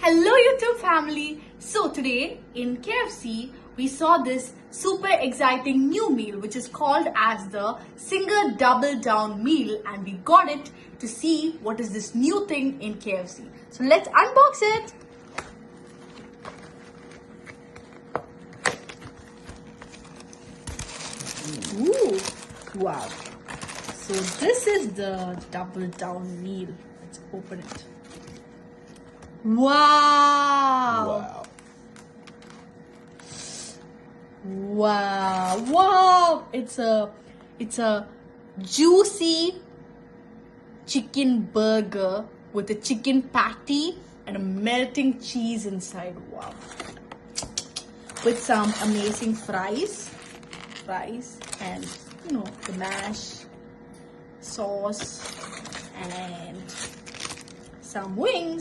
Hello YouTube family! So today in KFC we saw this super exciting new meal which is called as the Singer Double Down meal, and we got it to see what is this new thing in KFC. So let's unbox it! Ooh, wow. So this is the Double Down meal. Let's open it. Wow. Wow. It's a juicy chicken burger with a chicken patty and a melting cheese inside. Wow. With some amazing fries and the mash sauce and some wings.